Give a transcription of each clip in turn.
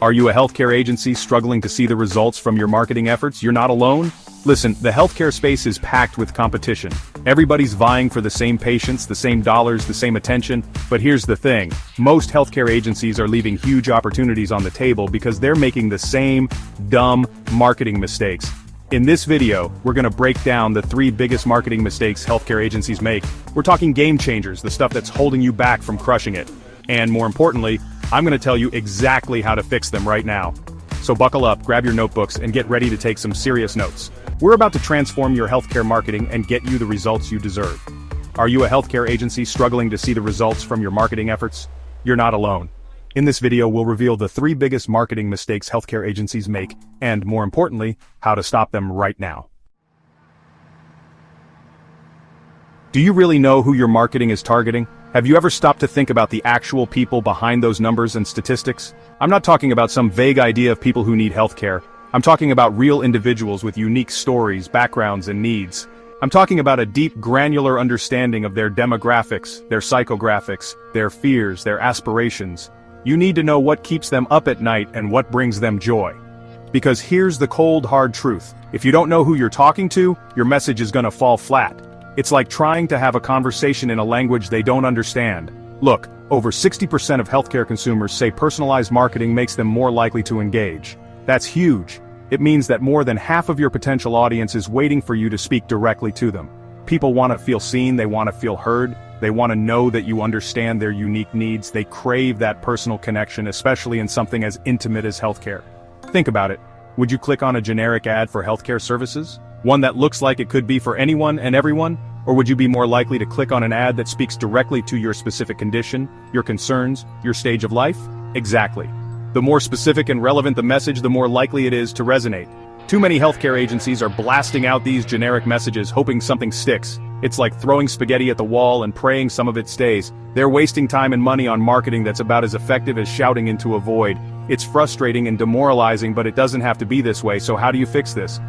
Are you a healthcare agency struggling to see the results from your marketing efforts? You're not alone. Listen, the healthcare space is packed with competition. Everybody's vying for the same patients, the same dollars, the same attention. But here's the thing. Most healthcare agencies are leaving huge opportunities on the table because they're making the same dumb marketing mistakes. In this video, we're going to break down the 3 biggest marketing mistakes healthcare agencies make. We're talking game changers, the stuff that's holding you back from crushing it. And more importantly, I'm going to tell you exactly how to fix them right now. So buckle up, grab your notebooks, and get ready to take some serious notes. We're about to transform your healthcare marketing and get you the results you deserve. Are you a healthcare agency struggling to see the results from your marketing efforts? You're not alone. In this video, we'll reveal the 3 biggest marketing mistakes healthcare agencies make, and more importantly, how to stop them right now. Do you really know who your marketing is targeting? Have you ever stopped to think about the actual people behind those numbers and statistics? I'm not talking about some vague idea of people who need healthcare. I'm talking about real individuals with unique stories, backgrounds, and needs. I'm talking about a deep, granular understanding of their demographics, their psychographics, their fears, their aspirations. You need to know what keeps them up at night and what brings them joy. Because here's the cold, hard truth. If you don't know who you're talking to, your message is gonna fall flat. It's like trying to have a conversation in a language they don't understand. Look, over 60% of healthcare consumers say personalized marketing makes them more likely to engage. That's huge. It means that more than half of your potential audience is waiting for you to speak directly to them. People want to feel seen, they want to feel heard, they want to know that you understand their unique needs, they crave that personal connection, especially in something as intimate as healthcare. Think about it. Would you click on a generic ad for healthcare services? One that looks like it could be for anyone and everyone? Or would you be more likely to click on an ad that speaks directly to your specific condition, your concerns, your stage of life? Exactly. The more specific and relevant the message, the more likely it is to resonate. Too many healthcare agencies are blasting out these generic messages, hoping something sticks. It's like throwing spaghetti at the wall and praying some of it stays. They're wasting time and money on marketing that's about as effective as shouting into a void. It's frustrating and demoralizing, but it doesn't have to be this way, so how do you fix this?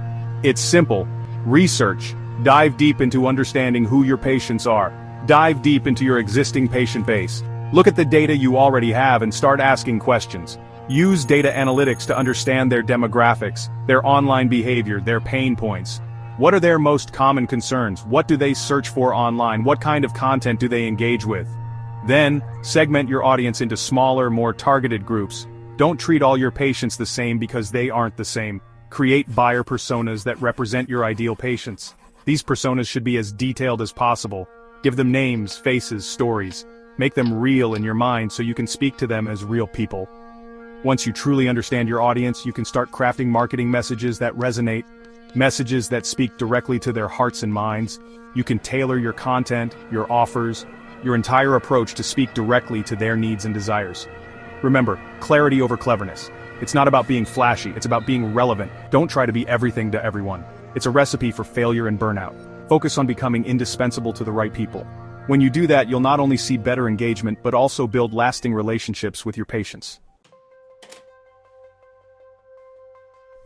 It's simple. Research. Dive deep into understanding who your patients are. Dive deep into your existing patient base. Look at the data you already have and start asking questions. Use data analytics to understand their demographics, their online behavior, their pain points. What are their most common concerns? What do they search for online? What kind of content do they engage with? Then, segment your audience into smaller, more targeted groups. Don't treat all your patients the same because they aren't the same. Create buyer personas that represent your ideal patients. These personas should be as detailed as possible. Give them names, faces, stories. Make them real in your mind so you can speak to them as real people. Once you truly understand your audience, you can start crafting marketing messages that resonate, messages that speak directly to their hearts and minds. You can tailor your content, your offers, your entire approach to speak directly to their needs and desires. Remember, clarity over cleverness. It's not about being flashy, it's about being relevant. Don't try to be everything to everyone. It's a recipe for failure and burnout. Focus on becoming indispensable to the right people. When you do that, you'll not only see better engagement, but also build lasting relationships with your patients.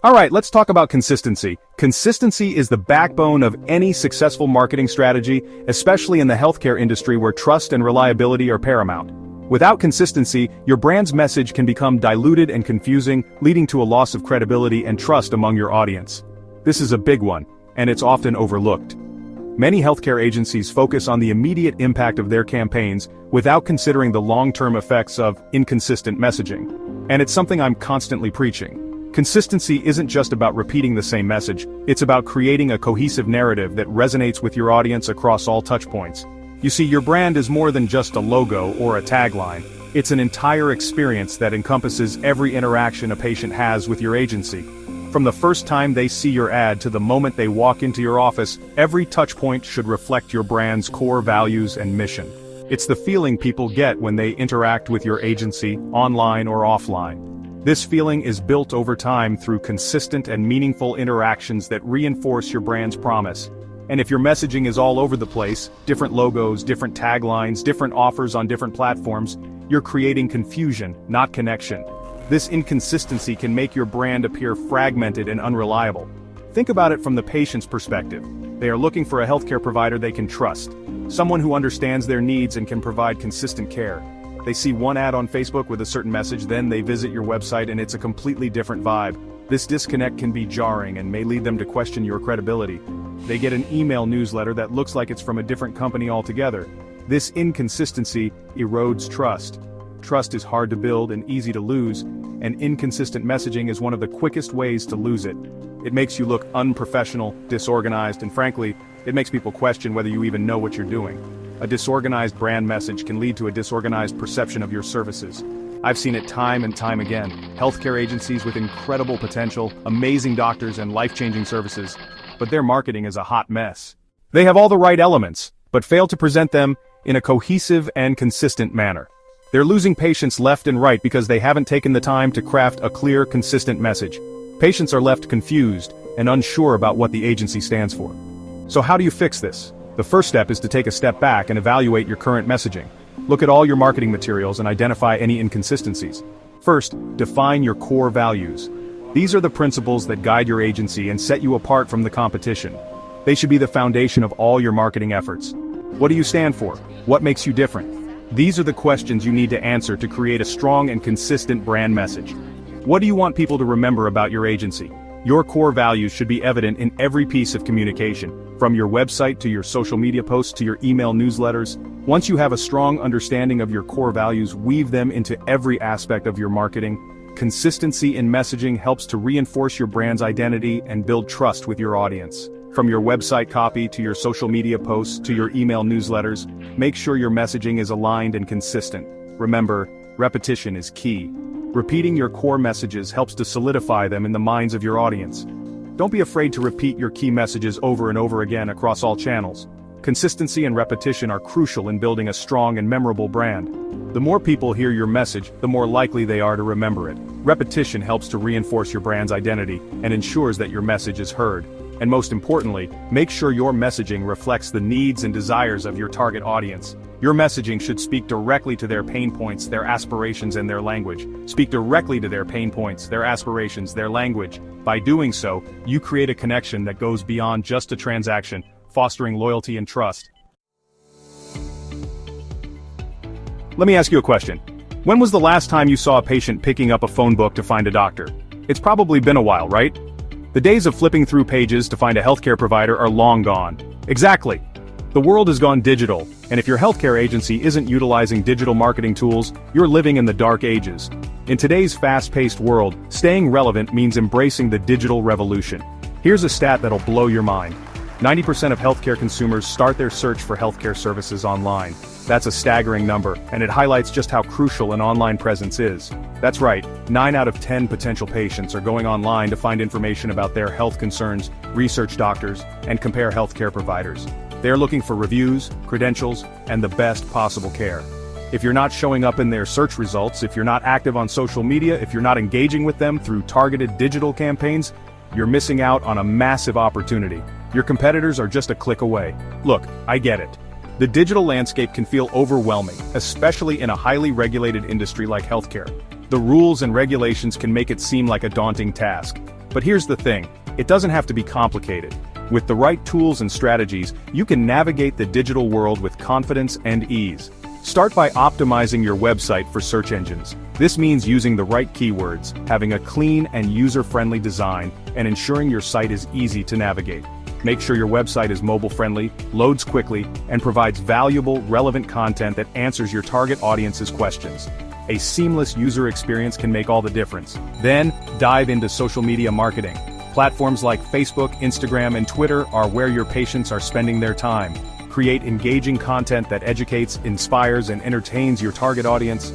Alright, let's talk about consistency. Consistency is the backbone of any successful marketing strategy, especially in the healthcare industry where trust and reliability are paramount. Without consistency, your brand's message can become diluted and confusing, leading to a loss of credibility and trust among your audience. This is a big one, and it's often overlooked. Many healthcare agencies focus on the immediate impact of their campaigns without considering the long-term effects of inconsistent messaging. And it's something I'm constantly preaching. Consistency isn't just about repeating the same message, it's about creating a cohesive narrative that resonates with your audience across all touchpoints. You see, your brand is more than just a logo or a tagline. It's an entire experience that encompasses every interaction a patient has with your agency. From the first time they see your ad to the moment they walk into your office, every touchpoint should reflect your brand's core values and mission. It's the feeling people get when they interact with your agency, online or offline. This feeling is built over time through consistent and meaningful interactions that reinforce your brand's promise. And if your messaging is all over the place, different logos, different taglines, different offers on different platforms, you're creating confusion, not connection. This inconsistency can make your brand appear fragmented and unreliable. Think about it from the patient's perspective. They are looking for a healthcare provider they can trust, someone who understands their needs and can provide consistent care. They see one ad on Facebook with a certain message, then they visit your website and it's a completely different vibe. This disconnect can be jarring and may lead them to question your credibility. They get an email newsletter that looks like it's from a different company altogether. This inconsistency erodes trust. Trust is hard to build and easy to lose, and inconsistent messaging is one of the quickest ways to lose it. It makes you look unprofessional, disorganized, and frankly, it makes people question whether you even know what you're doing. A disorganized brand message can lead to a disorganized perception of your services. I've seen it time and time again. Healthcare agencies with incredible potential, amazing doctors, and life-changing services, but their marketing is a hot mess. They have all the right elements, but fail to present them in a cohesive and consistent manner. They're losing patients left and right because they haven't taken the time to craft a clear, consistent message. Patients are left confused and unsure about what the agency stands for. So how do you fix this? The first step is to take a step back and evaluate your current messaging. Look at all your marketing materials and identify any inconsistencies. First, define your core values. These are the principles that guide your agency and set you apart from the competition. They should be the foundation of all your marketing efforts. What do you stand for? What makes you different? These are the questions you need to answer to create a strong and consistent brand message. What do you want people to remember about your agency? Your core values should be evident in every piece of communication, from your website to your social media posts to your email newsletters. Once you have a strong understanding of your core values, weave them into every aspect of your marketing. Consistency in messaging helps to reinforce your brand's identity and build trust with your audience. From your website copy to your social media posts to your email newsletters, make sure your messaging is aligned and consistent. Remember, repetition is key. Repeating your core messages helps to solidify them in the minds of your audience. Don't be afraid to repeat your key messages over and over again across all channels. Consistency and repetition are crucial in building a strong and memorable brand. The more people hear your message, the more likely they are to remember it. Repetition helps to reinforce your brand's identity and ensures that your message is heard. And most importantly, make sure your messaging reflects the needs and desires of your target audience. Your messaging should speak directly to their pain points, their aspirations, and their language. Speak directly to their pain points, their aspirations, their language. By doing so, you create a connection that goes beyond just a transaction, fostering loyalty and trust. Let me ask you a question. When was the last time you saw a patient picking up a phone book to find a doctor? It's probably been a while, right? The days of flipping through pages to find a healthcare provider are long gone. Exactly. The world has gone digital, and if your healthcare agency isn't utilizing digital marketing tools, you're living in the dark ages. In today's fast-paced world, staying relevant means embracing the digital revolution. Here's a stat that'll blow your mind. 90% of healthcare consumers start their search for healthcare services online. That's a staggering number, and it highlights just how crucial an online presence is. That's right, 9 out of 10 potential patients are going online to find information about their health concerns, research doctors, and compare healthcare providers. They're looking for reviews, credentials, and the best possible care. If you're not showing up in their search results, if you're not active on social media, if you're not engaging with them through targeted digital campaigns, you're missing out on a massive opportunity. Your competitors are just a click away. Look, I get it. The digital landscape can feel overwhelming, especially in a highly regulated industry like healthcare. The rules and regulations can make it seem like a daunting task. But here's the thing, it doesn't have to be complicated. With the right tools and strategies, you can navigate the digital world with confidence and ease. Start by optimizing your website for search engines. This means using the right keywords, having a clean and user-friendly design, and ensuring your site is easy to navigate. Make sure your website is mobile-friendly, loads quickly, and provides valuable, relevant content that answers your target audience's questions. A seamless user experience can make all the difference. Then, dive into social media marketing. Platforms like Facebook, Instagram, and Twitter are where your patients are spending their time. Create engaging content that educates, inspires, and entertains your target audience.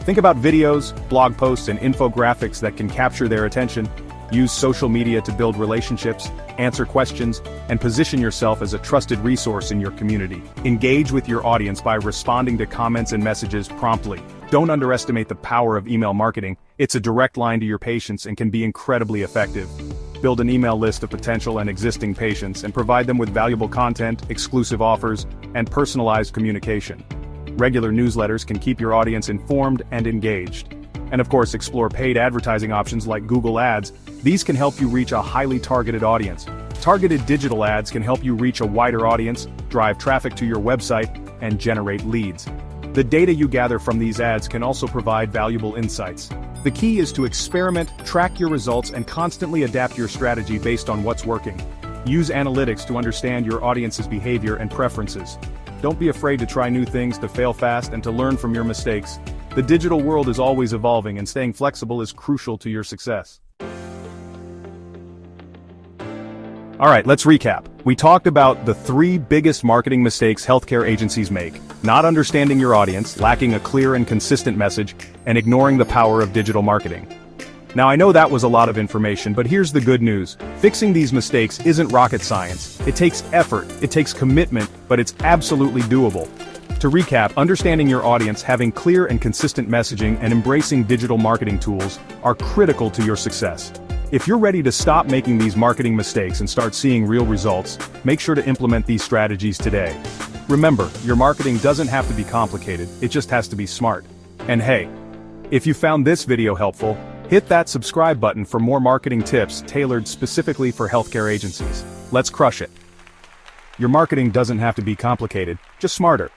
Think about videos, blog posts, and infographics that can capture their attention. Use social media to build relationships, answer questions, and position yourself as a trusted resource in your community. Engage with your audience by responding to comments and messages promptly. Don't underestimate the power of email marketing. It's a direct line to your patients and can be incredibly effective. Build an email list of potential and existing patients and provide them with valuable content, exclusive offers, and personalized communication. Regular newsletters can keep your audience informed and engaged. And of course, explore paid advertising options like Google Ads. These can help you reach a highly targeted audience. Targeted digital ads can help you reach a wider audience, drive traffic to your website, and generate leads. The data you gather from these ads can also provide valuable insights. The key is to experiment, track your results, and constantly adapt your strategy based on what's working. Use analytics to understand your audience's behavior and preferences. Don't be afraid to try new things, to fail fast, and to learn from your mistakes. The digital world is always evolving, and staying flexible is crucial to your success. Alright, let's recap. We talked about the 3 biggest marketing mistakes healthcare agencies make: not understanding your audience, lacking a clear and consistent message, and ignoring the power of digital marketing. Now I know that was a lot of information, but here's the good news. Fixing these mistakes isn't rocket science. It takes effort, it takes commitment, but it's absolutely doable. To recap, understanding your audience, having clear and consistent messaging, and embracing digital marketing tools are critical to your success. If you're ready to stop making these marketing mistakes and start seeing real results, make sure to implement these strategies today. Remember, your marketing doesn't have to be complicated, it just has to be smart. And hey, if you found this video helpful, hit that subscribe button for more marketing tips tailored specifically for healthcare agencies. Let's crush it. Your marketing doesn't have to be complicated, just smarter.